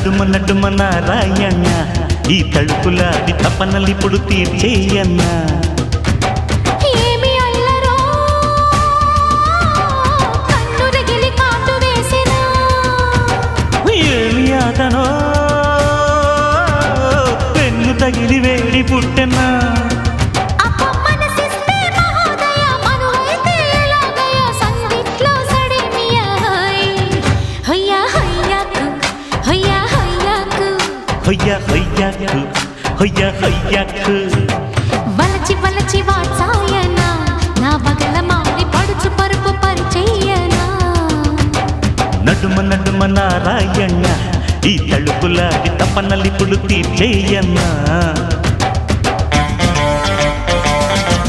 నడుమ నడుమ నారాయణ ఈ తలుపులాడి తపనలిప్పుడు తీర్చేయన్నా అతనో పెన్ను తగిలి వేడి పుట్టెనా హొయ్యా హొయ్యాకు హొయ్యా హొయ్యాకు వలచి వలచి వాచాయనా నా బగల మారి పడుచు పరుపు పరిచయనా నడుమ నడుమ నారాయణ ఈ తలుపులాడి తపనలిప్పుడు తీర్చేయన్నా